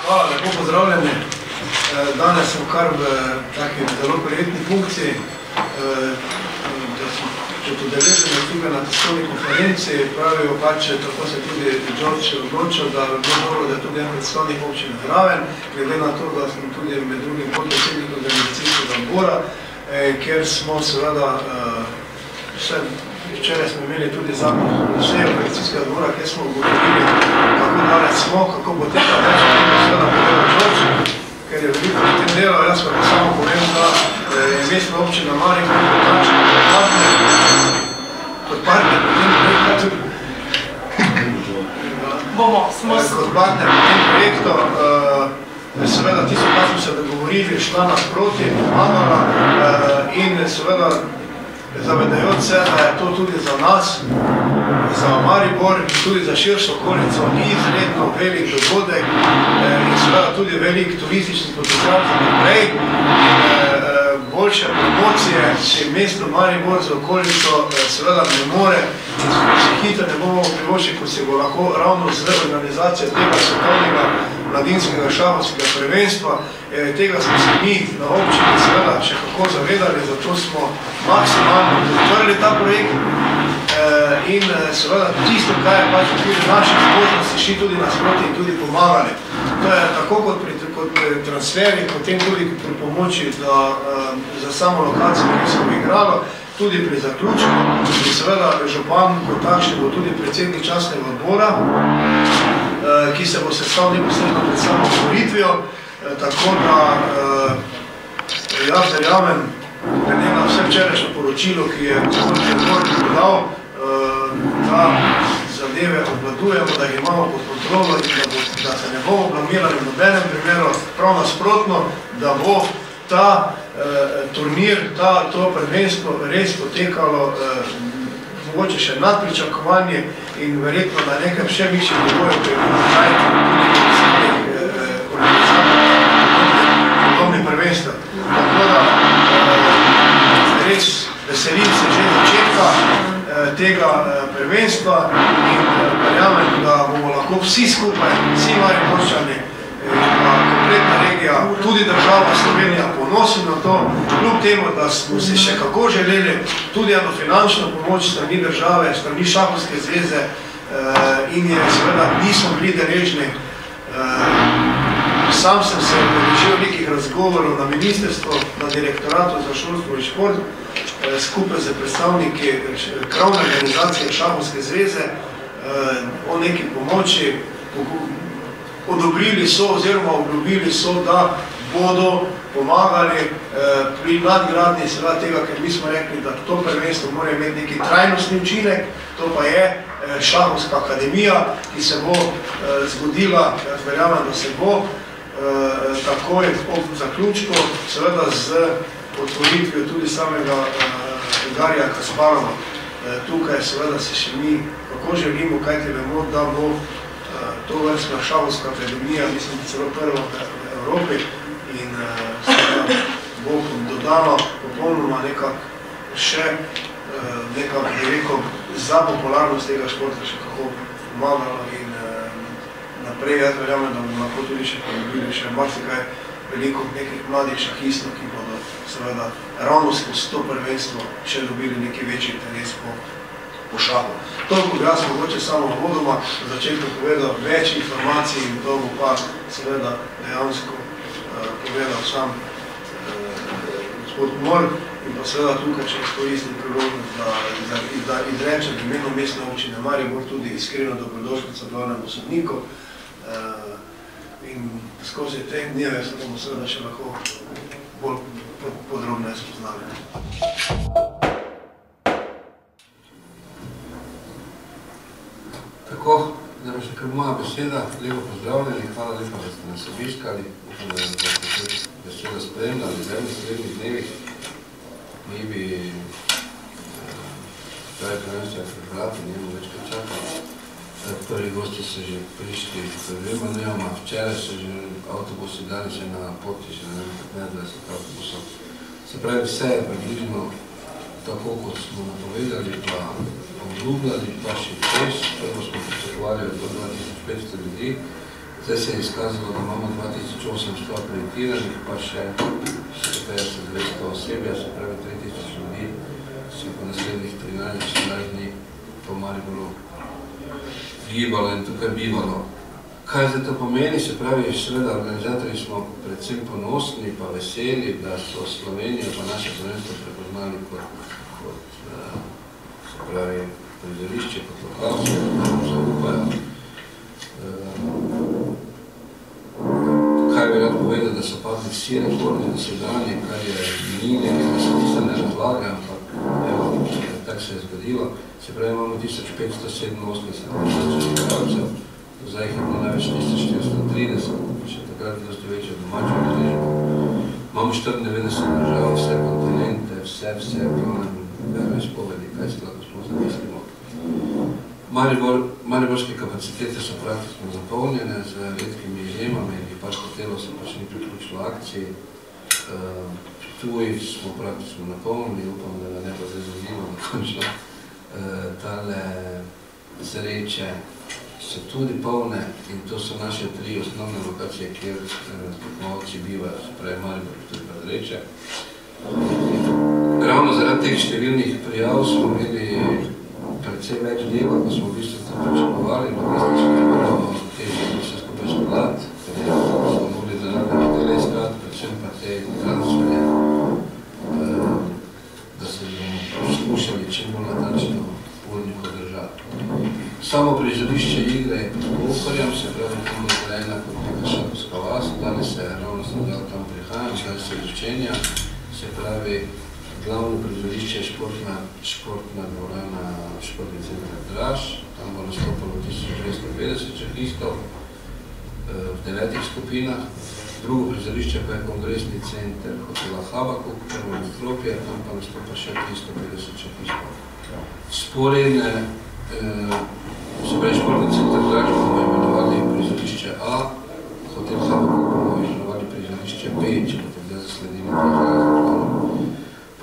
Hvala, lepo pozdravljeni. Danes smo kar v taki zelo prijetni funkciji, da smo kot udeleženi tukaj na tiskovni konferenci, pravijo pač, tako se tudi Đorđe odločil, da bi bilo dobro, da je tudi en predstavnik občine zraven, glede na to, da smo tudi med drugim podpredsednik organizacijskega odbora, kjer smo seveda včeraj smo imeli tudi zakon vse organizacijskega odbora, kjer smo govorili, kako danes smo, kako bo tega več, kako seveda povedal Đorđe, ker je veliko v tem delo. Jaz pa samo povem, da je mestna občina Maribor kot partner v tem projektu, kot partner v tem projektu, seveda tisto, kar smo se dogovorili, šla nasproti, pomagala in seveda zavedajoč se, da je to tudi za nas, za Maribor, tudi za širšo okolico, izredno velik dogodek in seveda tudi velik turistični potencial za naprej in boljše promocije, če mesto Maribor za okolico seveda ne more in se hitro ne bomo privoščili, ko se bo lahko ravno z organizacijo tega svetovnega mladinskega šahovskega prvenstva. Tega smo se mi na občini seveda še kako zavedali, zato smo maksimalno podprli ta projekt in seveda tisto, kaj je pač tudi naših zmožnosti, šli tudi nasproti in tudi pomagali. To je tako kot pri transferih, potem tudi pri pomoči za samo lokacijo, ki se bo igralo, tudi pri zaključku, in seveda župan kot takšen bo tudi predsednik častnega odbora, ki se bo sestavil neposredno pred samo otvoritvijo, tako da jaz verjamem, glede na vse včerajšnje poročilo, ki je odbor podal, da zadeve obvladujemo, da jih imamo pod kontrolo in da se ne bomo blamirali v nobenem primeru, prav nasprotno, da bo ta turnir, to prvenstvo res potekalo mogoče še nad pričakovanje in verjetno na nekem še višjem nivoju, ki je najti podobnih prvenstva. Tako da res veselim se že začetka tega prvenstva in verjamem, da bomo lahko vsi skupaj, vsi Mariborčani, kompletna regija, tudi država Slovenija ponosni na to, kljub temu, da smo si še kako želeli tudi eno finančno pomoč strani države, strani šahovske zveze in je seveda nismo bili deležni. Sam sem se odločil nekih razgovorov na ministrstvu, na direktoratu za šolstvo in šport, skupaj z predstavniki krovne organizacije šahovske zveze o neki pomoči. Odobrili so oziroma obljubili so, da bodo pomagali pri nadgradnji seveda tega, ker mi smo rekli, da to prvenstvo mora imeti neki trajnostni učinek, to pa je šahovska akademija, ki se bo zgodila, jaz verjamem, da se bo takoj ob zaključku, seveda z otvoritvijo tudi samega Garija Kasparova. Tukaj seveda se še mi kako želimo, kajti vemo, da bo to vrstna šahovska akademija, mislim, da celo prva v Evropi in seveda bo dodala popolnoma nekak še nekak, bi rekel, za popularnost tega športa še kako pomagalo in naprej jaz verjamem, da bomo lahko tudi še ponudili še marsikaj veliko nekih mladih šahistov, ki bodo seveda ravno skozi to prvenstvo še dobili neki večji interes po šahu. Toliko bi jaz mogoče samo vodoma v začetku povedal več informacij in to bo pa seveda dejansko povedal sam gospod Mor in pa seveda tukaj, če izkoristim priložnost, da izrečem v imenu mestne občine Maribor tudi iskreno dobrodošlico glavnemu sodniku in skozi te dneve se bomo seveda še lahko bolj podrobno spoznali. Tako, zdaj še kar moja beseda, lepo pozdravljeni, hvala lepa, da ste nas obiskali, upam, da ste beseda spremljali v naslednjih dnevih. Mi bi pravi prvenstvo prebrati, njemu več kaj čakali. Prvi gosti so že prišli, vemo, nemamo, včeraj so že avtobusi, danes je na poti, še ne 15-20 avtobusov. Se pravi, vse je približno tako, kot smo napovedali, pa obljubljali, pa še 6, prvo smo pričakovali do 2500 ljudi, Zdaj se je izkazalo, da imamo 2800 akreditiranih, pa še 150-200 osebja, se pravi 3000 ljudi, se po naslednjih 13 dni po Mariboru gibalo in tukaj bivalo. Kaj zdaj to pomeni? Se pravi, seveda organizatorji smo predvsem ponosni pa veseli, da so Slovenijo pa naše slovenstvo prepoznali kot se pravi, prizorišče, kot lokacijo, da nam zaupajo. Kaj bi rad povedal, da so padli vsi rekordi dosedanje, kar je minili, da se tiste ne razlage, ampak evo, tako se je zgodilo. Se pravi, imamo 1587 igralcev, zdaj jih je bilo največ 1430, še takrat je dosti večja domača udeležba. Imamo 94 držav, vse kontinente, vse, verno izpovedi, kaj se lahko smo zamislimo. Mariborske kapacitete so praktično zapolnjene z redkimi izjemami, nekaj hotelov se pač ni priključilo akciji. Tuji smo praktično napolnili, upam, da ne bo zdaj zazimo dokončno. Tale Zreče so tudi polne in to so naše 3 osnovne lokacije, kjer tekmovalci bivajo, se pravi Maribor, tudi pa Zreče. Ravno zaradi teh številnih prijav smo imeli predvsem več dela, ko smo v bistvu to pričakovali, logistički je bilo težje vse skupaj skladati, ker smo mogli zanadnje tele iskati, predvsem pa te transferje, da se bomo skušali čim bolj natančno urniku držati. Samo prizorišče igre je pod Pohorjem, se pravi, tam bo zgrajena kot neka šahovska vas, danes se ravno sem dal tam prihajam, zdaj se začenja, se pravi, glavno prizorišče je športna dvorana Športni center Draž, tam bo nastopalo 1250 šahistov v 9 skupinah. Drugo prizorišče pa je kongresni center hotela Habakuk, prvo nadstropje, tam pa nastopa še 350 šahistov. Sporedne, se pravi Športni center Draž bomo imenovali prizorišče A, hotel Habakuk bomo imenovali prizorišče B, če bote zdaj zasledimo prizorišče.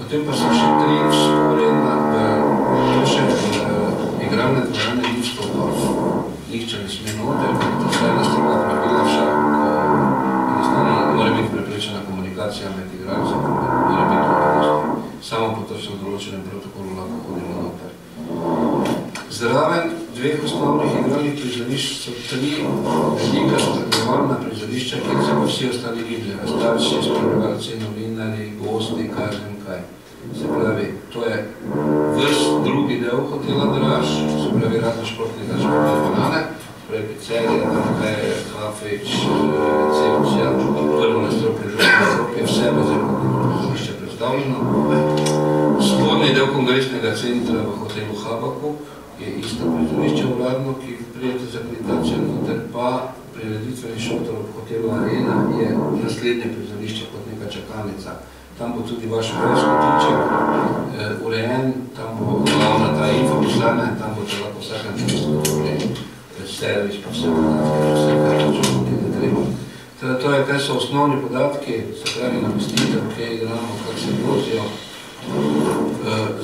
Potem pa so še 3 sporedna, to še igralne dvorane ni vstopal. Nihče ne sme noter, to je ena stroga pravila v šahu, enostavno mora biti preprečena komunikacija med igralci, mora biti odgovornosti. Samo po točno določenem protokolu lahko hodimo noter. Zraven 2 osnovnih igralnih prizorišč so 3 velika spremljevalna prizorišča, kjer se pa vsi ostali gibljajo. Starši, spremljevalci, novinari, gosti, kažem kaj. Se pravi, to je vrst drugi del hotela Draž, se pravi razne športne dvorane, pravi pizzerija, Danke, Kafič, recepcija, prvo nastropje, drugo nastropje, vse bo zdaj prizorišče predstavljeno. Spodnji del kongresnega centra v hotelu Habakuk je isto prizorišče uradno, ki prijete za akreditacijo, noter pa prireditveni šotor v hotelu Arena je naslednje prizorišče kot neka čakalnica. Tam bo tudi vaš kotiček urejen, tam bo glavna ta infoposlana in tam bote lahko vsakem trenutku dobili servis, pa vse podatke, vse kaj računati ne treba. Teda to je, kaj so osnovni podatki, se pravi namestitev, kje igramo, kak se vozijo.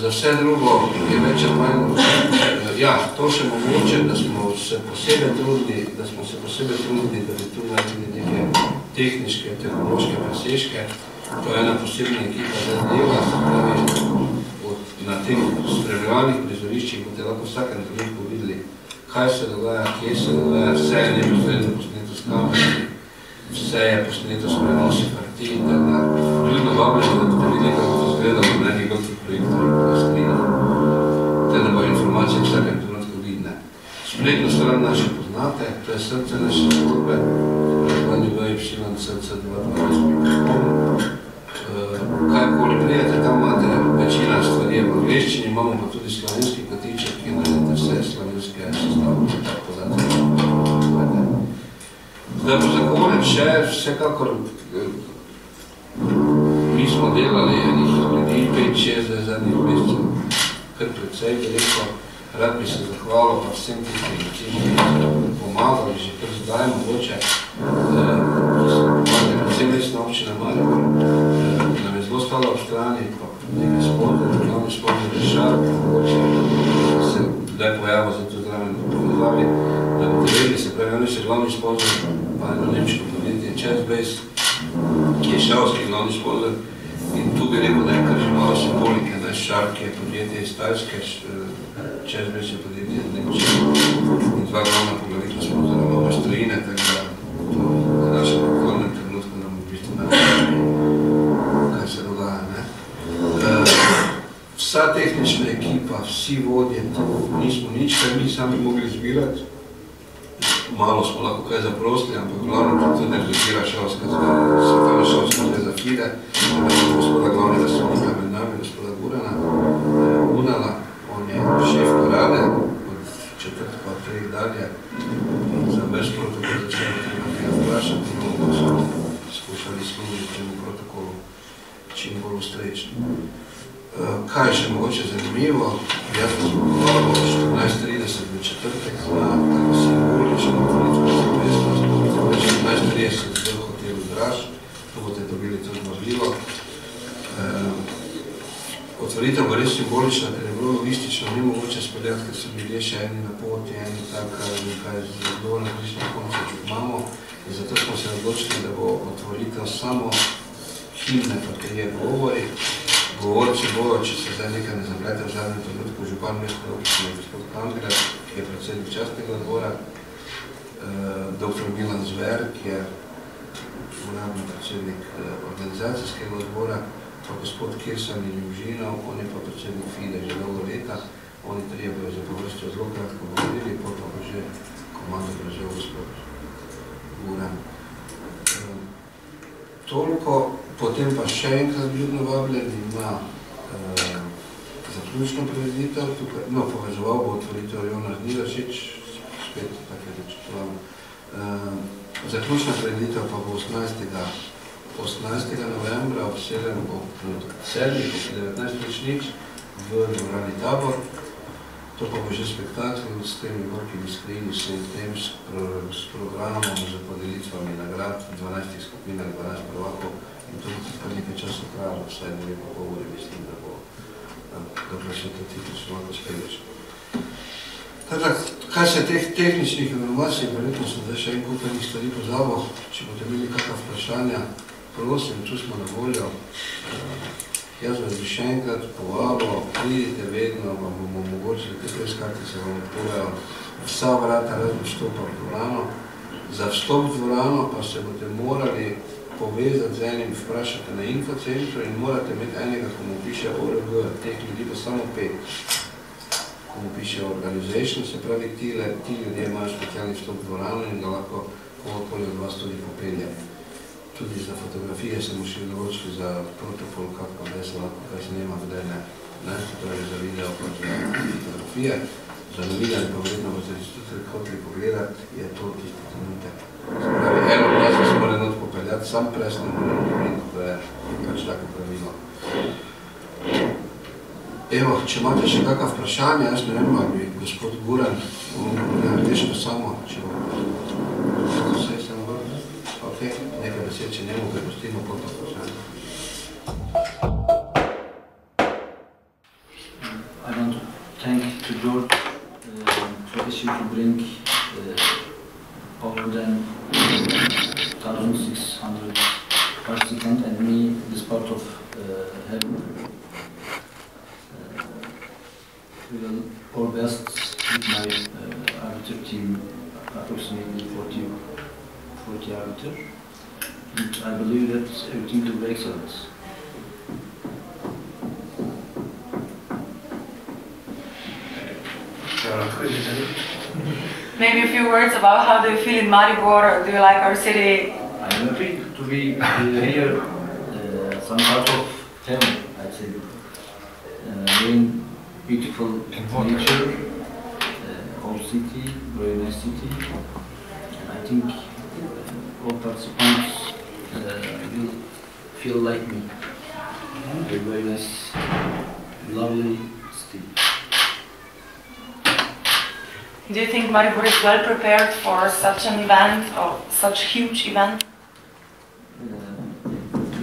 Za vse drugo je več ali manj, ja, to še mogoče, da smo se posebej trudili, da bi tu naredili neke tehniške, tehnološke presežke. To je ena posebna ekipa za dela, se pravi, na teh spremljevalnih prizoriščih boste lahko vsakem trenutku videli, kaj se dogaja, kje se dogaja, vse je neposredno posneto s kamerami, vse je posneto s prenosi partij, da ljudno vabljeno, da boste videli, kako to izgleda v mnenjih velikih projektorih, da bo informacija vsakem trenutku vidne. Spletno stran naše poznate, to je srce naše zgodbe, predvani www.srce212.com. Kajkoli prijete, tam imate večina stvari v angleščini, imamo pa tudi slovenski kotiček, ki najdete vse slovenske sestavljene podatke. Zdaj pa za konec še, vsekakor mi smo delali enih ljudi 5-6 zadnjih mesecev, kar predvsej veliko. Rad bi se zahvalil pa vsem tistim, ki so pomagali že kar zdaj mogoče, ki so pomagali predvsem mestna občina Maribor, nam je zelo stala ob strani, pa nekaj sponzorjev, glavni sponzor Rešar, mogoče se kdaj pojavil za to zraven povezavi, da boste vedeli, se pravi, danes je glavni sponzor, pa eno nemško podjetje Chessbase, ki je šalski glavni sponzor. In tu bi rekel, da je kar že malo simbolike, da Shark je podjetje iz Tajske, Chessbase je podjetje iz Nemčije in dva glavna poglavitna sponzora Nove Strojine, tako da to v našem okolnem trenutku nam v bistvu ne kaj se dogaja. Vsa tehnična ekipa, vsi vodje, nismo nič, kaj mi sami mogli zbirati. Malo smo lahko kaj zaprosili, ampak glavno tudi organizira šalska svetovna šalska zveza FIDE, gospoda glavnega sodnika med nami, gospoda Gurana, Unala, on je šef parade, od četrtka od 3 dalje. In za več protokol začnemo treba vprašati, in bomo samo skušali služiti temu protokolu čim bolj ustrečni. Kaj je še mogoče zanimivo? Jaz sem zbogoval 14:30 v četrtek na tako simbolično otvoritvo 14:30 v hotelu Draž, tu boste dobili tudi vabilo. Otvoritev bo res simbolična, ker je bilo logistično ni mogoče speljati, ker so bili še eni na poti, eni taka, nekaj zelo različnih koncev imamo. In zato smo se odločili, da bo otvoritev samo himne, katerije govori. Govorci bojo, če se zdaj nekaj ne zaplete v zadnjem trenutku, župan mestne občine gospod Kangler, ki je predsednik častnega odbora, dr. Milan Zver, ki je uradni predsednik organizacijskega odbora, pa gospod Kirsan in Južinov, on je pa predsednik FIDE že dolgo leta, oni trije bojo za povrstjo zelo kratko govorili, pa bo že komando prevzel gospod Guran. Toliko, potem pa še enkrat ljudno vabljeni na zaključno prireditev, povezoval bo otvoritev Jonas Nilašič, spet tako je začetoval. Zaključna prireditev pa bo 18. novembra ob 19:00 v dvorani Tabor. To pa bo že spektakl s temi velikimi skrini, s programom, z podelitvami nagrad, 12 skupinah, 12 prvakov in to bo kar nekaj časa trajalo, vsaj 2,5 ure, mislim, da bo dokler se to tipično lahko speleš. Tako, kaj se teh tehničnih informacij, verjetno sem zdaj še en kupenih stvari pozabil, če boste imeli kakva vprašanja, prosim, tu smo na voljo. Jaz vas bi še enkrat povabil, pridite vedno, vam bomo omogočili te preskartice, vam odpovejo vsa vrata razen vstopa v dvorano. Za vstop v dvorano pa se boste morali povezati z enim, vprašati na infocentru in morate imeti enega, ko mu piše ORG, teh ljudi pa samo 5. Ko mu piše organization, se pravi, ti ljudje imajo specialni vstop v dvorano in ga lahko kohokoli od vas tudi popelje. Tudi za fotografije se bomo še določili za protokol, kako da se lahko kaj snema, kdaj ne. Torej za video, pa za fotografije. Za novinarje pa vredno boste tudi hoteli pogledati, je to tisti trenutek. Se pravi, eno nas se mora not popeljati, sam presno moramo dobiti, to je pač tako pravilo. Evo, če imate še kakva vprašanja, jaz ne vem, ali bi gospod Guran, rešil samo, če bo vse samo vrlo. Ok, nekaj besed, če njemu prepustimo potom vprašanje. I want to thank to George for issue to bring over than 1,600 participants and me this part of heaven. We will our best with my arbiter team, approximately 40 arbiter. And I believe that everything will be excellent. Maybe a few words about how do you feel in Maribor, or do you like our city? I'm happy to be here, some part of heaven, I'd say. Very beautiful nature, old city, very nice city. And I think all participants will feel like me. A very nice, lovely city. Do you think Maribor is well prepared for such an event, or such huge event?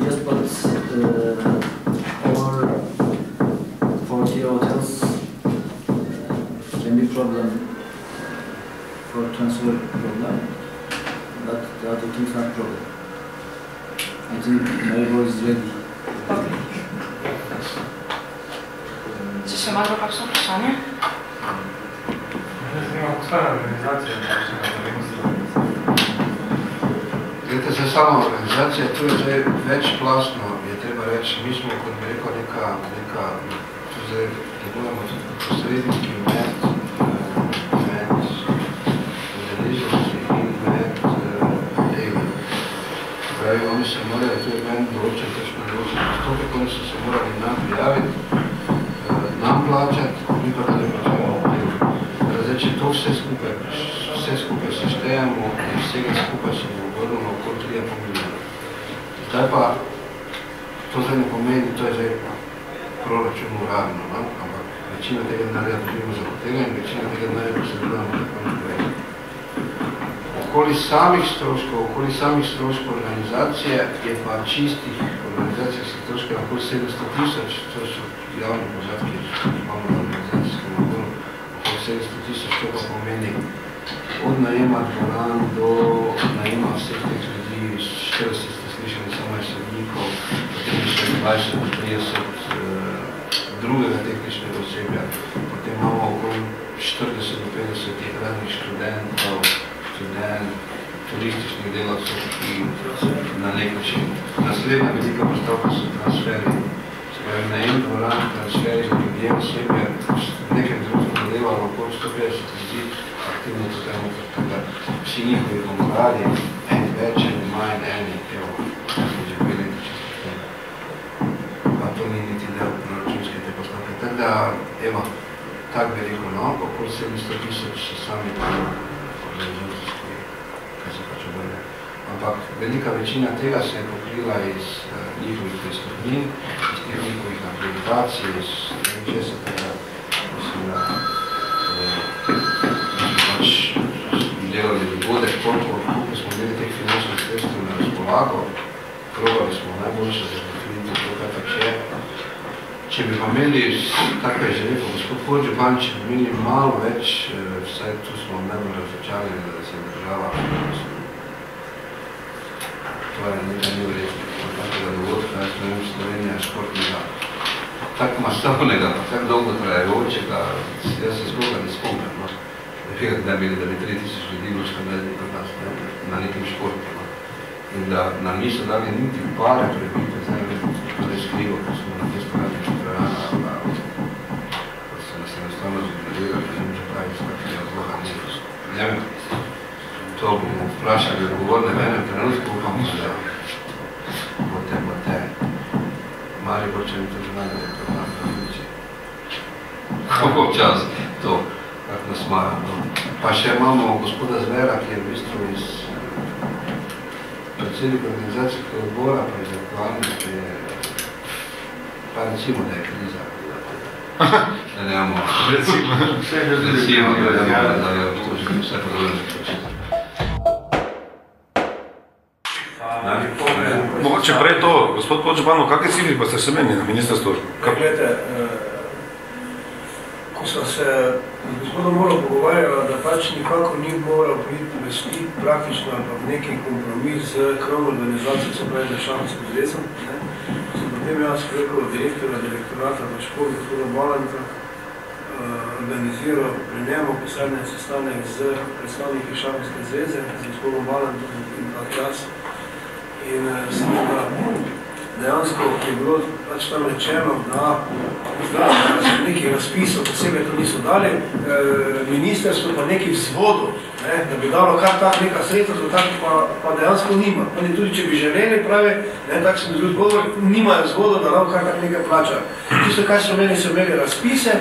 Yes, but over 40 hotels can be problem for transfer program, but the other things not problem. I think Maribor is ready. Če še ima kdo kakšno vprašanje? Glede, za samo organizacija, to je zdaj večplastno, je treba reči, mi smo, kot bi rekel, neka, tu zdaj delujemo tudi kot posredniki med udeleženci in med temi. Pravi, oni se morajo, to je meni določen postopek, oni so se morali nam prijaviti, nam plačati, mi pa da ne plačamo temu. Zdaj, če to vse skupaj seštejamo in vsega skupaj se bo vrnilo okoli 3,5 milijona. Zdaj pa, to zdaj ne pomeni, to je zdaj proračun uradno, ampak večina tega denarja dobimo za tega in večina tega denarja posredujemo tako naprej. Okoli samih stroškov organizacije je pa čistih organizacijskih stroškov okoli 700,000, to so javni podatki, imamo na organizacijskem odboru, okoli 700,000, to pa pomeni od najema dvoran do najema vseh teh ljudi, 40 ste slišali samo sodnikov, potem še 20-30 drugega tehničnega osebja, potem imamo okoli 40 do 50 raznih študentov, turističnih delavcev, ki na nek način. Naslednja velika postavka so transferi. Najem dvoran, transferi, ljudje osebje, v nekem drugem delalo okoli 150 ljudi, aktivno tukajmo, tako vsi njihovi honorarji, eni več, eni manj, eni, evo, smo že bili čisto. Pa to ni niti del proračunske te postavke. Tako da, evo, tak bi rekel, no, okoli 700,000 so sami organizacijski, kaj se pač obrne. Ampak velika večina tega se je pokrila iz njihovih pristopnin, iz njihovih akreditacij, iz česa tega, mislim, da pač delali dogodek, koliko smo imeli teh finančnih sredstev na razpolago, probali smo najboljše zagotoviti to, kaj pač je. Če bi pa imeli, tako je že rekel, gospod Podžupan, če bi imeli malo več, vsaj tu smo najbolj razočarali, da se je država, to je nekaj nevredno, takega dogodka, jaz ne vem, Slovenija športnega, tako masovnega, tako dolgo trajajočega, jaz se zgoga ne spomnim, no. Da bi 3000 ljudi boška na nekem športu. In da nam niso dali niti pare prebiti, zdaj ne skrivo, ko smo na testo radili štrajana, ko se nas enostavno zgledali, da ne že kaj izkakega razloga nekaj. Ne vem, to bomo vprašali odgovorne mene v trenutku, pa mislim, da bo te Maribor, če mi to želali, da je to nam različi. Kako čas to, kak nas majo. Pa še imamo gospoda Zvera, ki je v bistvu iz predsednik organizacijskega odbora, pa iz aktualnih, ki je, pa recimo, da je kriza. Da ne imamo, recimo, da je obtožili vse podobne. Mogoče prej to, gospod Podžupanov, kakve cifri pa ste se meni na ministrstvu? Gledajte, ko sem se z gospodom Molo pogovarjala, da pač nikako ni moral priti v stik praktično ali pa v neki kompromis z krovno organizacijo, se pravi Državnim zvezom, sem potem jaz rekel direktorata v školi, gospoda Balanta, organiziral pri njemu posebne sestanek z predstavniki Državne zveze, z gospodom Balantom in pa jaz. In seveda dejansko je bilo pač tam rečeno, da nekih razpisov posebej to niso dali, ministrstvo pa nekih vzvodov, da bi dalo kar tak neka sredstva, to tako pa dejansko nima. Oni tudi, če bi želeli, pravi, tak sem bil odgovor, nimajo vzvodov, da lahko kar tak nekaj plača. Tisto, kaj so imeli razpise,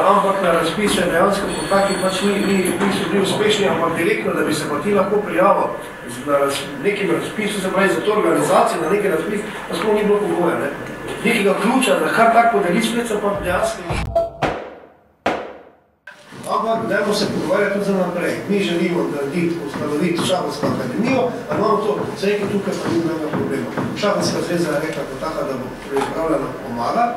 ampak na razpise dejansko po taki pač niso bili uspešni, ampak direktno, da bi se pa ti lahko prijavil na nekim razpisu, se pravi za to organizacijo, na neki razpis, pa sploh ni bilo pogoja, nekega ključa, da kar tak podeli sredstva, pa dejansko ni. Ampak, dajmo se pogovarjati tudi za naprej. Mi želimo narediti, ustanoviti Šahovsko akademijo, a imamo to, zdaj tukaj pa ni mnogo problema. Šahovska zveza je rekla tako, da bo pripravljena pomagati,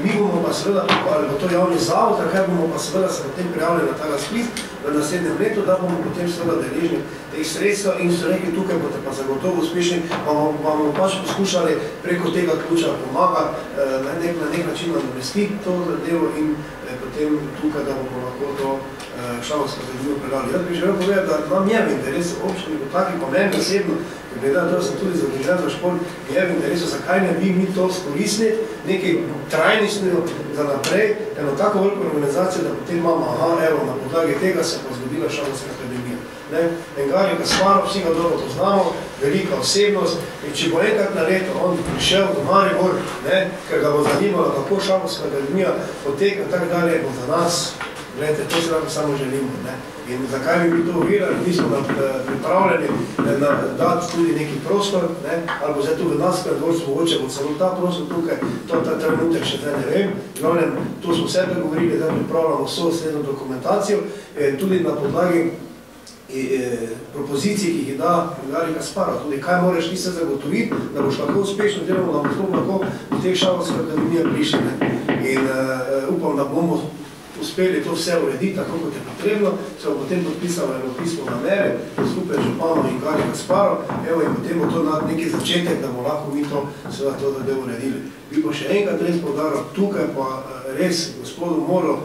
Mi bomo pa seveda, ali bo to javni zavod, kaj bomo pa seveda se potem prijavili na ta razpis v naslednjem letu, da bomo potem seveda deležni teh sredstev in so rekli, tukaj boste pa zagotovo uspešni, bomo pač poskušali preko tega ključa pomagati, na nek način nadomestiti to zadevo in potem tukaj, da bomo lahko to Šahovsko akademijo predali. Jaz bi želel povedati, da nam je v interesu občini, kot taki pa meni osebno, ker to sem tudi zadržen za šport, je v interesu, zakaj ne bi mi to skoristili, nekaj trajnostno za naprej, eno tako veliko organizacijo, da potem imamo, na podlagi tega se pa zgodila Šahovska akademija. Engarij Kasparov, vsi ga dobro poznamo, velika osebnost in če bo enkrat na leto on prišel do Maribor, ker ga bo zanimalo, kako Šahovska akademija poteka in tako dalje, bo za nas, gledajte, to se lahko samo želimo. In zakaj bi mi to uvirali, mi smo pripravljeni dati tudi neki prostor, ali bo zdaj tu v nas, ker dvorcu mogoče bo celo ta prostor tukaj, ta trenutek še zdaj ne vem. Glavnem, tu smo vse pregovorili, da pripravljamo vso sledno dokumentacijo in tudi na podlagi propozicij, ki jih da Engarij Kasparov, tudi kaj moraš ti se zagotoviti, da boš lahko uspešno delal, da boš lahko v teh Šahovske akademije prišli. In upam, da bomo uspeli to vse urediti, tako kot je potrebno, se bo potem podpisalo eno pismo namere, skupaj z županom Engarij Kasparov, in potem bo to neki začetek, da bomo lahko mi to seveda to zadevo uredili. Bi pa še enkrat res poudaril, tukaj pa res gospodu moral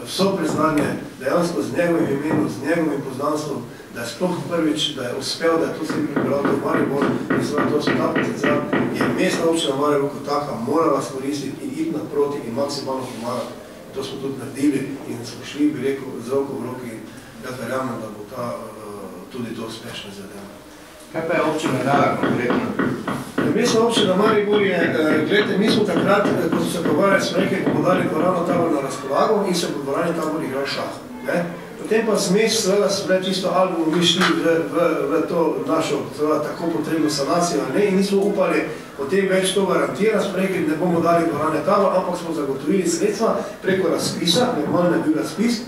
vso priznanje, dejansko z njegovim imenom, z njegovim poznanstvom, da je sploh prvič, da je uspel, da je to vse pripravljal v Maribor in seveda to so ta potencial, je mestna občina Maribor kot taka morala skoristiti in iti naproti in maksimalno pomagati. To smo tudi naredili in smo šli, bi rekel, z roko v roki in jaz verjamem, da bo tudi to uspešno zadeva. Kaj pa je občina dala konkretno? Mestna občina Maribor je, gledajte, mi smo takrat, ko so se pogovarjali, smo rekli, ko bomo dali dvorano Tabor na razpolago in se bo dvorani Tabor igral šah. Potem pa zmes, seveda, so bile čisto album, mi šli v to našo tako potrebno sanacijo, in nismo upali potem več to garantirati, smo rekli, ne bomo dali dvorane Tabor, ampak smo zagotovili sredstva preko razpisa, normalno je bil razpis,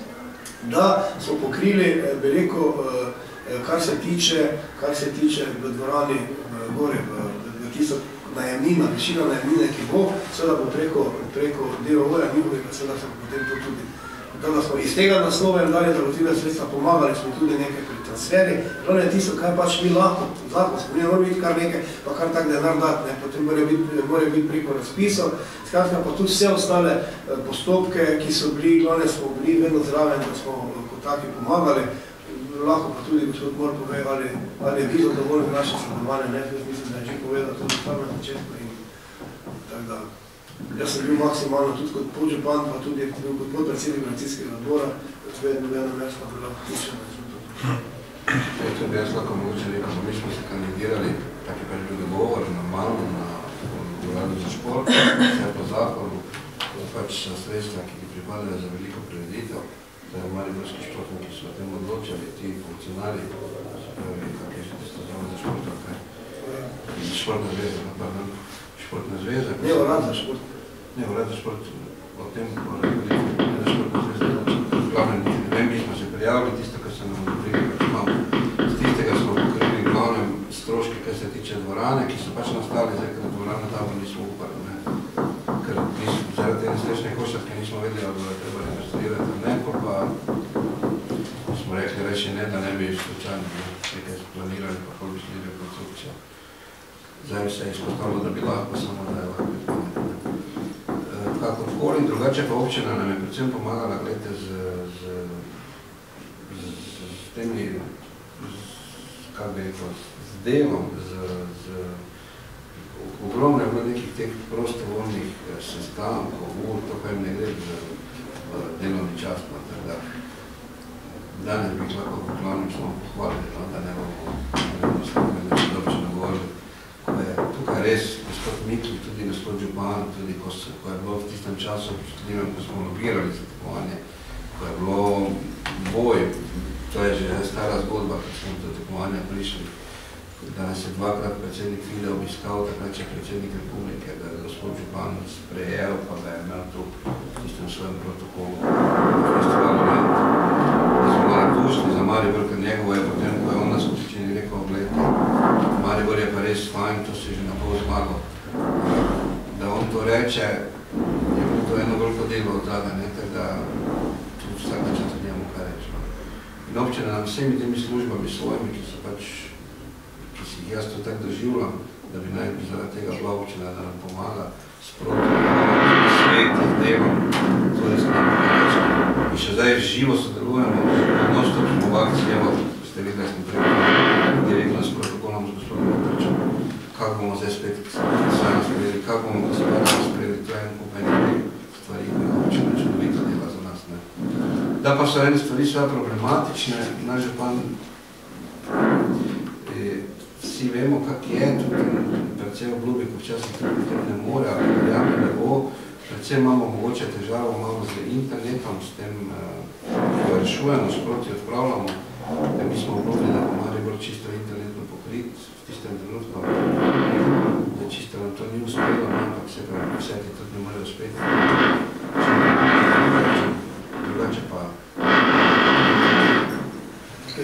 da smo pokrili, bi rekel, kar se tiče v dvorani gore, v tisto najemnina, višina najemnine, ki bo, seveda bo preko DOO-ja njihovega, seveda se potem to tudi. Da smo iz tega naslova in dalje zagotovili sredstva, pomagali smo tudi nekaj pri transferi, glavno je tisto, kaj pač mi lahko, zakonsko, mi ne moramo biti kar nekaj, pa kar tak denar dati, potem mora biti preko razpisov, skratka pa tudi vse ostale postopke, ki so bili, glavne smo bili vedno zraven, da smo kot taki pomagali, lahko pa tudi gospod Mor pove, ali je bil zadovoljen naše sodelovanje, mislim, da je že povedal tudi tam na začetku in tako da. Jaz sem bil maksimalno tudi kot podžupan, pa tudi bil kot podpredsednik organizacijskega odbora, vedno mesto bila vključena. To bi jaz lahko mogoče rekel, mi smo se kandidirali, tak je pač bil dogovor, normalno, na uradu za šport, vse po zakonu, pač sredstva, ki pripadajo za veliko prireditev, da mariborski športniki so o tem odločali, ti funkcionarji, se pravi, kak je tisto zavod za šport, kaj? Športna zveza, pardon. Športna zveza. Ne, urad za šport. Ne, urad za šport, o tem ne za športna zveza. Glavnem, mi smo se prijavili, tisto, kar se nam odobrili, pač imamo. Z tistega smo pokrili glavnem stroške, kar se tiče dvorane, ki so pač nastali, zdaj, ker dvorana Tabor nismo upali, ker zaradi te nesrečne košarke nismo vedeli, ali bo treba restaurirati ali ne, pa smo rekli reči ne, da ne bi slučajno nekaj splanirali, pa koliko bi šli rekonstrukcijo. Zdaj bi se izpostavilo, da bi lahko, samo da je lahko biti pametno. Kakorkoli in drugače pa občina nam je predvsem pomagala, gledajte, z temi, kako bi rekel, z delom, ogromno je bilo nekih teh prostovoljnih sestankov, to pa jim ne gre v delovni čas, tako da danes bi lahko v glavnem samo pohvalili, da ne bomo s občino govorili. Tukaj res, gospod Mikl, tudi gospod Župan, tudi ko je bilo v tistem času, ko smo lobirali za tekmovanje, ko je bilo boj, to je že stara zgodba, ko smo do tekmovanja prišli, da nas je dvakrat predsednik FIDE obiskal, takrat je predsednik Republike, da je gospod Župan sprejel, pa da je imel tu v tistem svojem protokolu na festivalu Lent. Da smo ga napušli za Maribor, ker njegovo je potem, ko je on na skupščini rekel, gledajte, Maribor je pa res fajn, to si že na pol zmagal. Da on to reče, je bilo to eno veliko delo od zadaj, tako da tudi vsak čas od njemu kaj reči. In občina nam vsemi temi službami svojimi, ki si jih jaz to tako doživljam, da bi naj zaradi tega bila občina, da nam pomaga sproti, svet, delom, to res nam kaj reči. In še zdaj živo sodelujemo, non-stop smo v akciji, evo, ste videli, smo prebili direktno s protokolom z gospodom Petričem, kako bomo zdaj spet sami sprejeli, kako bomo gospodarno sprejeli, to je en kupenje stvari, ki je občina čudovito dela za nas. Ne. Da pa so ene stvari sve problematične, naš župan, vsi vemo, kak je, tudi predvsem obljubi, ko včasih tudi ne more, ali verjame, da bo, predvsem imamo mogoče težavo malo z internetom, s tem, ko rešujemo, sproti odpravljamo, da mi smo obljubili, da bo Maribor čisto internetno pokrit v tistem trenutku, da čisto nam to ni uspelo, ampak se pravi, vse ti tudi ne more uspeti. Drugače pa...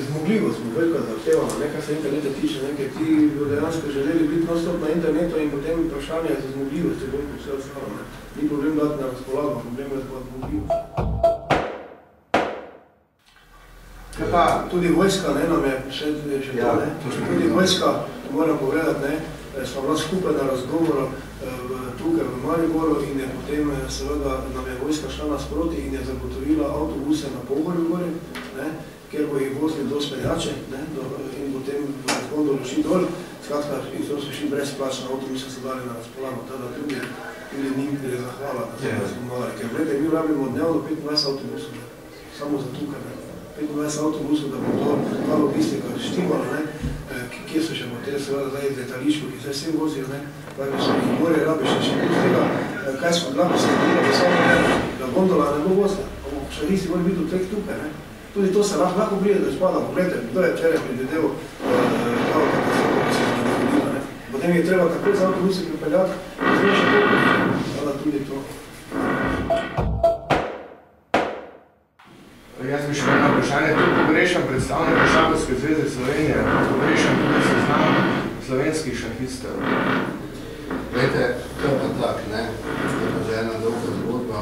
Zmogljivost smo veliko zahtevamo, nekaj se interneta tiče, nekaj ti dejansko želeli biti non-stop na internetu in potem vprašanje za zmogljivost je bolj kot vse ostalo. Ni problem dati na razpolago, problem je pa zmogljivost. Tudi vojska, ne, nam je še to, ne. Tudi vojska, moram povedati, ne, smo bila skupaj na razgovoru tukaj v Mariboru in je potem seveda nam je vojska šla nasproti in je zagotovila avtobuse na Pohorju gori, ne, kjer bo jih vozili do Speljače, ne, in potem v odhodu loši dol. Skratka, in so šli brezplačno, avtobuse so dali na razpolago, tada tudi njim je zahvala, da smo malo. Ker gledaj, mi rabimo dnevno 25 avtobusov, ne, samo za tukaj, ne. 25 avtobusov, da bo to ta logistika štimala, ne, kje so še motel, seveda zdaj iz letališko, ki zdaj vsem vozijo, ne, pravi so jih more rabiš še plus tega, kaj smo glavo se zgodilo, da gondola ne bo vozila, šaristi mora biti v teh tukaj, ne. Tudi to se lahko pride, da spada, pogledajte, kdo je včeraj predvidel kao katastrofu, da se zgodila, ne. Potem je treba takoj za avtobusi pripeljati, da zelo še toliko, da tudi to. Jaz bi še eno vprašanje, tudi pogrešam predstavnika Šahovske zveze Slovenije, pogrešam tudi seznam slovenskih šahistov. Glejte, to je pa tak, ne, to je pa že ena dolga zgodba.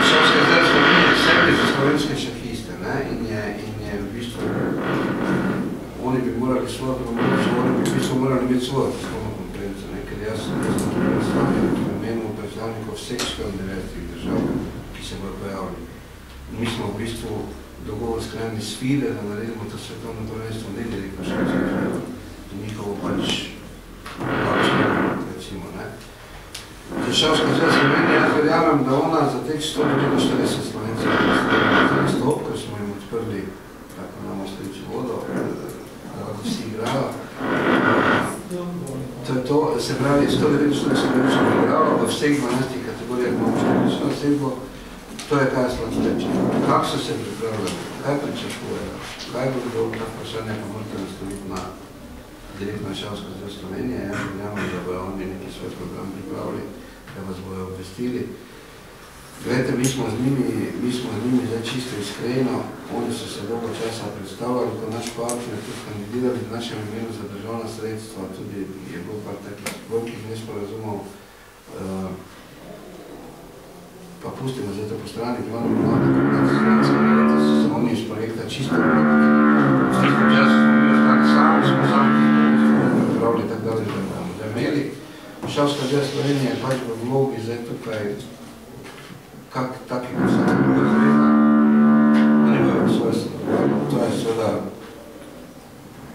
Šahovske zveze Slovenije sebi za slovenske šahiste, ne, in je v bistvu, oni bi morali svojo promocijo, oni bi v bistvu morali imeti svojo tiskovno konferenco, ne, ker jaz sem predstavljal v imenu predstavnikov vseh 94 držav, ki se bodo pojavili. Mi smo v bistvu dogovor sklenili s FIDE, da naredimo to svetovno prvenstvo ne direktno šahovske zveze, in njihovo pač recimo, ne. Za Šahovska zveza Slovenije jaz verjamem, da ona za teh 140 Slovencev nastop, ker smo jim odprli, tako nam ostriči vodo, da lahko vsi igrajo. To je to, se pravi, 190 Slovencev igralo v vseh 12 kategorijah močno osebo, to je kaj slabo reči. Kako so se pripravljali, kaj pričakujejo, kaj bo bilo ta vprašanje, pa morate nastaviti na direktno Šahovsko zvezo Slovenije, jaz verjamem, da bojo oni neki svoj program pripravili, da vas bojo obvestili. Glejte, mi smo z njimi zdaj čisto iskreno, oni so se dolgo časa predstavljali kot naš partner, tudi kandidirali v našem imenu za državna sredstva, tudi je bilo par takih velikih nesporazumov. Pa pustimo zdaj to po strani, glavno mlada komunikacija, da so se oni iz projekta čisto v tistem času smo bili ostali sami, smo sami pripravili tako dalje, da bomo imeli. Šahovska zveza Slovenije je pač v vlogi zdaj tukaj kak taki posebno zveza, oni bojo svoje sodelovanje. To je seveda,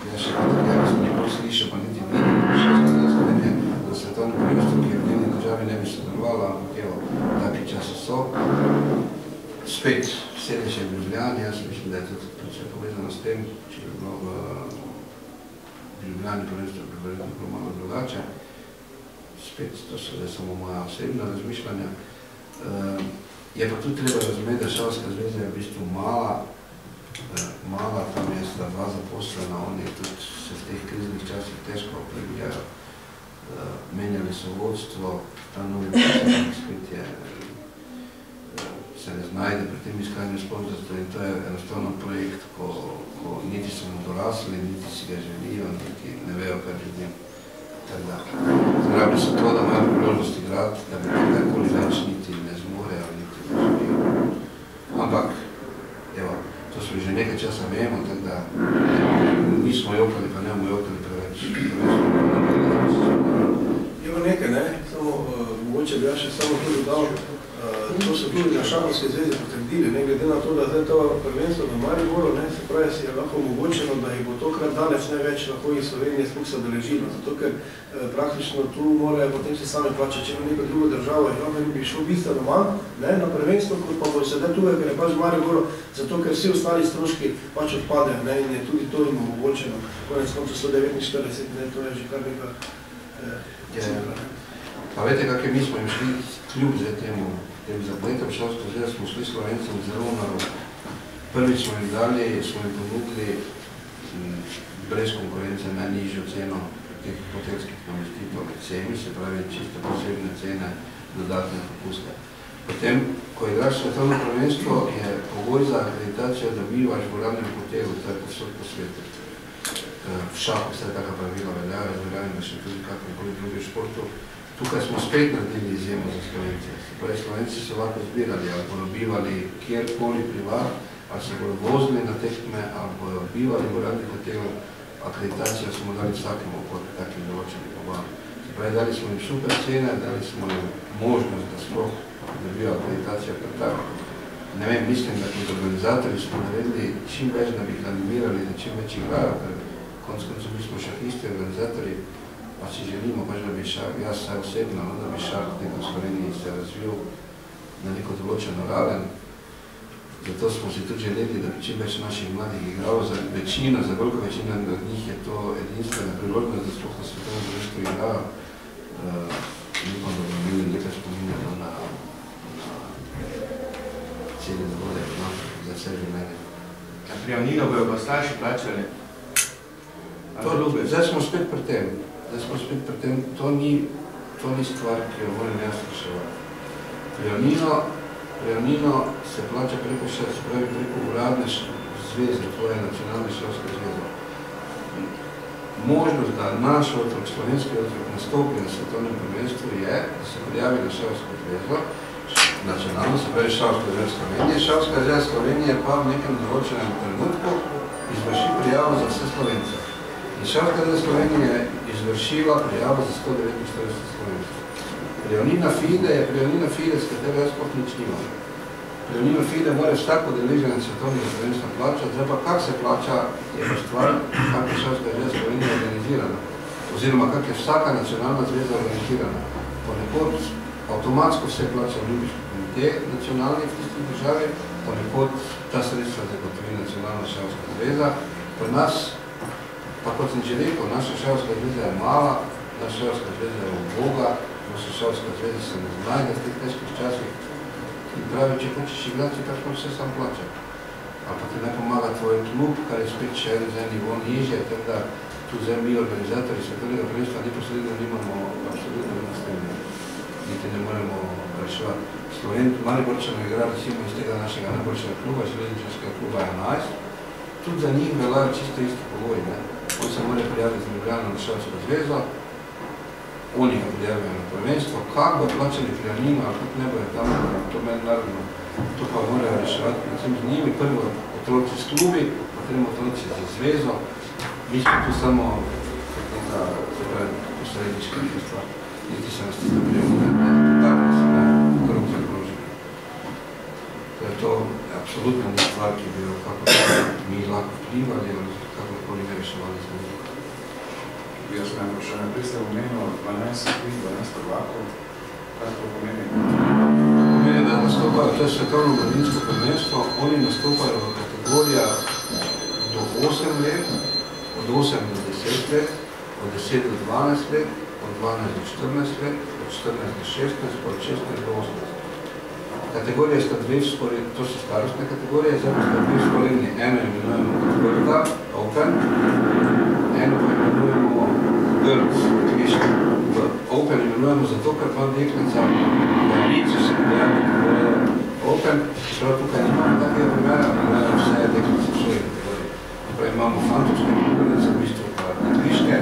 ja še kaj smo nikoli slišal, pa niti ni Šahovska zveza Slovenije, da svetovno prvenstvo, ki v njeni državi ne bi sodelovala, ampak evo, taki časi so. Spet sedež je v Ljubljani, jaz mislim, da je tudi povezano s tem, če je bilo v Ljubljani prvenstvo bilo malo drugače. Spet, to so zdaj samo moja osebna razmišljanja. Je pa tudi treba razumeti, da Šahovska zveza je v bistvu mala, tam je sta dva zaposlena, oni tudi se v teh kriznih časih težko prebijajo. Menjali so vodstvo, ta novi predsednik spet je, se ne znajde pri tem iskanju sponzorstva in to je enostavno projekt, ko niti so mu dorasli, niti si ga želijo, niti ne vejo, kaj bi z njim. Zgrabi so to, da imajo priložnost igrati, da bi kakorkoli več niti ne zmorejo, niti ne želijo. Ampak, evo, to smo že nekaj časa vemo, tako da nismo jokali, pa ne bomo jokali preveč. Je pa nekaj, ne? Samo, mogoče bi ja še samo to dodal, to so tudi na Šahovske zveze potrdili, ne glede na to, da zdaj to prvenstvo na Mariboru, ne, se pravi, si je lahko omogočeno, da jih bo tokrat danes največ lahko iz Slovenije sploh se odeležilo, zato ker praktično tu morajo potem se sami plačati, če ima neka druga država, in lahko bi šlo bistveno manj, ne, na prvenstvo, kot pa bo sedaj tukaj, ker je pač v Mariboru, zato ker vsi ostali stroški pač odpadejo, ne, in je tudi to jim omogočeno, konec konca 149, ne, to je že kar nekaj cifra. Pa vete, kakve mi smo jim šli kljub zdaj tem zapletom Šahovske zveze, smo šli Slovencem zelo na rok. Prvič smo jim dali, smo jim ponudili brez konkurence najnižjo ceno teh hotelskih namestitev med vsemi, se pravi čisto posebne cene, dodatne popuste. Potem, ko igraš svetovno prvenstvo, je pogoj za akreditacijo, da bivaš v uradnem hotelu, to je posod po svetu. V šahu vse taka pravila veljajo, razveljavim, da še tudi kakrkoli drugi športu. Tukaj smo spet naredili izjemo za Slovence. Torej, Slovenci so lahko zbirali ali bodo bivali kjerkoli privat, ali se bodo vozili na tekme, ali bodo bivali v uradnih hotelov. Akreditacijo smo dali vsakemu pod takim določenim pogojem. Torej, dali smo jim super cene, dali smo jim možnost, da sploh dobijo akreditacijo kot tak. Ne vem, mislim, da kot organizatorji smo naredili čim več, da bi jih animirali, da čim več igrajo, ker konec koncev mi smo šahisti, organizatorji, pa si želimo, pač, da bi šah, jaz saj osebno, da bi šah nekaj v Sloveniji se razvil na neko določeno raven. Zato smo si tudi želeli, da bi čim več naših mladih igralo. Za večino, za veliko večino od njih je to edinstvena priložnost, da sploh na svetovnem prvenstvu igrajo. Upam, da bomo imeli nekaj spominjeno na celi dogodek, no, za vse življenje. Prijavnino bojo pa starši plačali? Zdaj smo spet pri tem. To ni stvar, ki jo moram jaz reševati. Prijavnino se plača preko uradne zveze, tvoje nacionalne šahovske zveze. Možnost, da naš otrok, slovenski otrok, nastopi na svetovnem prvenstvu je, da se prijavi na šahovsko zvezo, nacionalno, se pravi Šahovska zveza Slovenije. Šahovska zveza Slovenije pa v nekem določenem trenutku izvrši prijavo za vse Slovence. In Šahovska zveza Slovenije je izvršila prijavo za 149 Slovencev. Prijavnina FIDE je prijavnina FIDE, s katero jaz sploh nič nimam. Prijavnino FIDE mora vsak udeleženec svetovnega prvenstva plačati, zdaj pa kak se plača, je pa stvar, kak je Šahovska zveza Slovenije organizirana. Oziroma, kak je vsaka nacionalna zveza organizirana. Ponekod avtomatsko vse plača Olimpijski komite nacionalni v tisti državi, ponekod ta sredstva zagotovi nacionalna Šahovska zveza. Pri nas, pa kot sem že rekel, naša Šahovska zveza je mala, naša Šahovska zveza je uboga, naša Šahovska zveza se ne znajde v teh težkih časih in pravi, če hočeš igrati, tako vse sam plača. Ali pa ti ne pomaga tvoj klub, kar je spet še en nivo nižje, tako da tu zdaj mi organizatorji svetovnega prvenstva neposredno nimamo absolutno nastavljeno, niti ne moremo reševati. Mariborčano igra recimo iz tega našega najboljšega kluba, železničarskega kluba 11, tudi za njih veljajo čisto isti pogoji. On se mora prijaviti z Ljubljano na Šahovsko zvezo, oni ga prijavijo na prvenstvo, kak bo plačali prijavnino, ali kot ne bojo tam, to mednarodno, to pa morajo reševati predvsem z njimi, prvo otroci s klubi, potem otroci z zvezo, mi smo tu samo neka, se pravi, posrednička stvar, niti se nas ti da prijavnine, tako da se ne krog zakrožili. To je to absolutno ni stvar, ki bi jo kako mi lahko vplivali, ali kakorkoli ne reševali z njimi. Jaz sem vprašanje, prej ste omenil 12 prvakov, kaj to pomeni? Pomeni, da nastopajo, to je svetovno mladinsko prvenstvo, oni nastopajo v kategorijah do 8 let, od 8 do 10 let, od 10 do 12 let, od 12 do 14 let, od 14 do 16, od 16 do 18. Kategorije sta dve sporedni, to so starostne kategorije, zdaj pa sta dve sporedni. Eno imenujemo kategorija Open, eno pa imenujemo Girls. Open imenujemo zato, ker pa deklica v Lici se prijavi Open, čeprav tukaj nimamo takega primera, imajo vse deklice v svoji kategoriji. Torej imamo fantovske kategorije, v bistvu pa dekliške,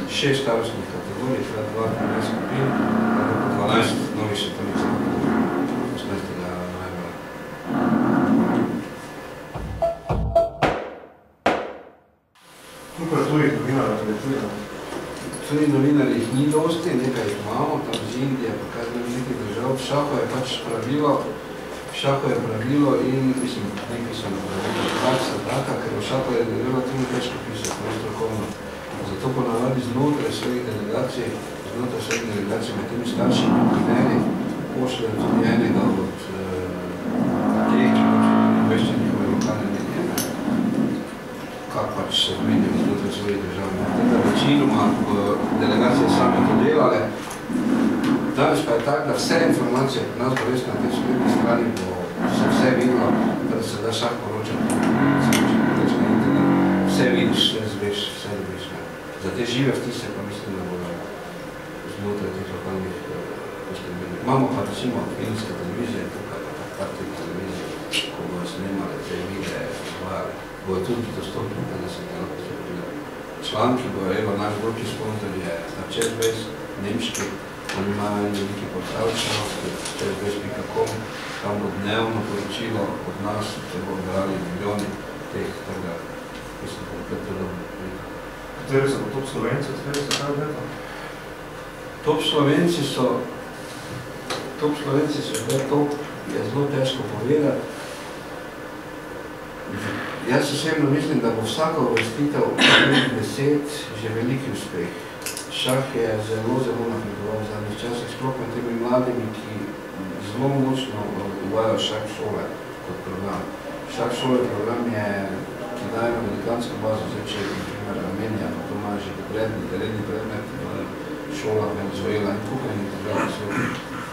6 starostnih kategorij, teda 2 skupin, pa 12 novih svetovnih znakov 18. novembra. Koliko je tujih novinarjev, da je tujih? Tujih novinarjev jih ni dosti, nekaj jih imamo, tam z Indije, pa kaj znam nekaj držav. V šahu je pač pravilo in, mislim, nekaj so napravili praksa taka, ker v šahu je relativno težko pisati, ne strokovno. Zato ponavadi znotraj svojih delegacij, med temi staršimi primeri, pošljajo tudi enega od teh, ki obvešča njihove lokalne medije, kak pač se menjajo znotraj svojih držav. Teda večinoma delegacije same to delale. Danes pa je tak, da vse informacije pri nas bo res na tej spletni strani bo se vse videlo, da se da šah poročati, vse vidiš, vse zveš, vse dobiš. Za te žive vtise pa mislim, da bodo znotraj teh lokalnih poskrbeli. Imamo pa recimo filmske televizije, tukaj pa tak tip televizije, ko bodo snemali te videe, bodo tudi dostopni, da se te lahko spredili. Članki bojo, evo, naš veliki sponzor je Čezbejs, nemški, oni imajo en veliki portal čezbejs.com, tam bo dnevno poročilo od nas, se bo brali milijoni teh trga, mislim, da je dobro. Kateri so pa top Slovenci, kateri so kaj leta? Top Slovenci so, zdaj to je zelo težko povedati. Jaz osebno mislim, da bo vsaka uvrstitev v 10 že veliki uspeh. Šah je zelo napredoval v zadnjih časih, sploh med temi mladimi, ki zelo močno uvajajo šah šole kot program. Šah šole program je, ki daje na velikansko bazo, zdaj če je primer Armenija, pa to ima že redni predmet v šolah Venezuela in kuhajni državni svet.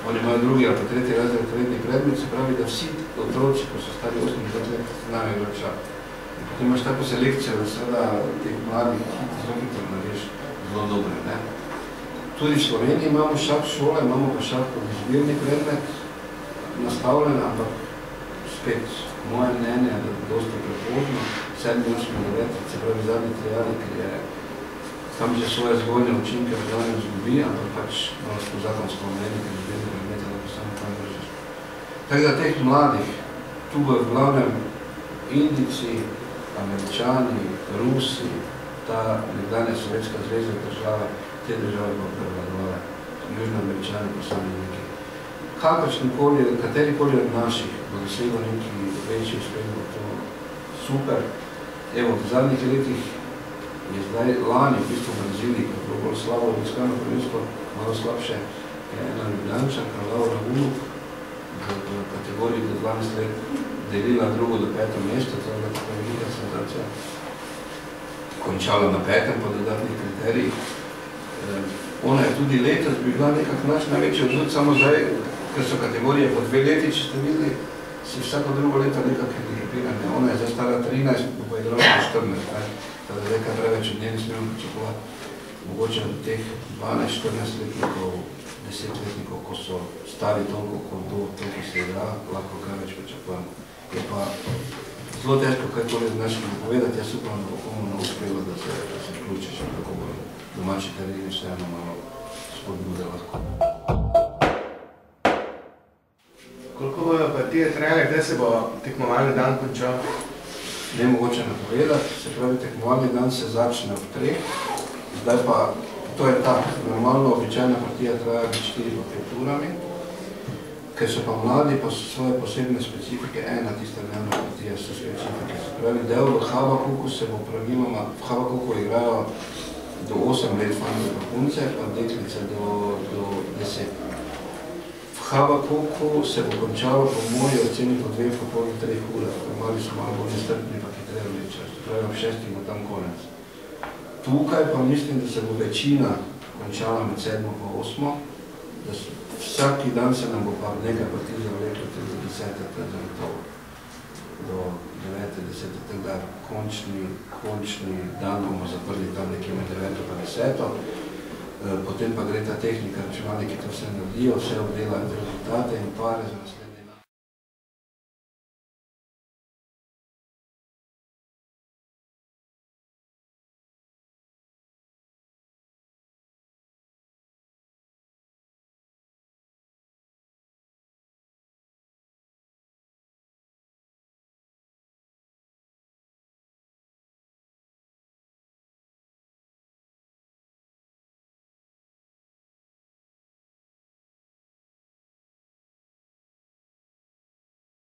Oni imajo drugi ali pa tretji razred redni predmet, se pravi, da vsi otroci, ko so stari 8 let, znajo igrati šah. Potem imaš tako selekcijo, da seveda teh mladih zelo hitro narediš zelo dobre. Ne? Tudi v Sloveniji imamo šah šole, imamo pa šah kot izbirni predmet nastavljen, ampak spet moje mnenje je, da je dosti prepozno, 7, 8, 9, se pravi zadnji triali, ker je tam že svoje zgodnje učinke v danju zgubi, ampak pač malo smo zakonsko omeni, ker izbirni predmeti, da pa samo tam vržiš. Tako da teh mladih, tu bo v glavnem Indijci, Američani, Rusi, ta nekdanja Sovjetska zveza države, te države bo prevladovale, Južni Američani pa sami neki. Katerikoli od naših bo dosegel neki večji uspeh, bo to super. Evo, v zadnjih letih je zdaj lani v bistvu v Braziliji, ko je bilo bolj slabo obiskano prvenstvo, malo slabše, je ena Ljubljančanka, Laura Unuk, v kategoriji do 12 let delila drugo do 5. mesto, to je bila tako velika senzacija. Končala na 5. po dodatnih kriterijih. Ona je tudi letos bi bila nekak naš največji vzvod, samo zdaj, ker so kategorije po 2 leti, če ste videli, si vsako drugo leto nekak hendikepirane. Ona je zdaj stara 13, bo pa igrala po 14. Tada zdaj kaj preveč od nje ne smemo pričakovati. Mogoče od teh 12-14 letnikov, 10-letnikov, ko so stari toliko, kot to, ki se igra, lahko kaj več pričakujemo. Je pa zelo težko kaj tole z našim povedati, jaz upam, da bo komu uspelo, da se vključiš, kako bo domači tereni še eno malo spodbude lahko. Koliko bojo partije trajale, kdaj se bo tekmovalni dan končal? Ne mogoče napovedati, se pravi, tekmovalni dan se začne ob 3, zdaj pa, to je tak, normalno običajna partija traja med 4-5 urami, ker so pa mladi, pa so svoje posebne specifike, ena tista dnevna partija so specifike. Se pravi, del v Habakuku se bo praviloma, v Habakuku igrajo do 8 let fante pa punce, pa deklice do 10. V Habakuku se bo končalo po moji oceni po 2,5-3 ure, mali so malo bolj nestrpni, pa hitrejo večer, se pravi, ob 6 bo tam konec. Tukaj pa mislim, da se bo večina končala med 7 pa 8, da vsaki dan se nam bo pa nekaj partij zavleklo do 10. do 9. 10. tako da končni dan bomo zaprli tam nekje med 9. pa 10. Potem pa gre ta tehnika, računalniki to vse naredijo, vse obdelajo rezultate in pare za naslednje.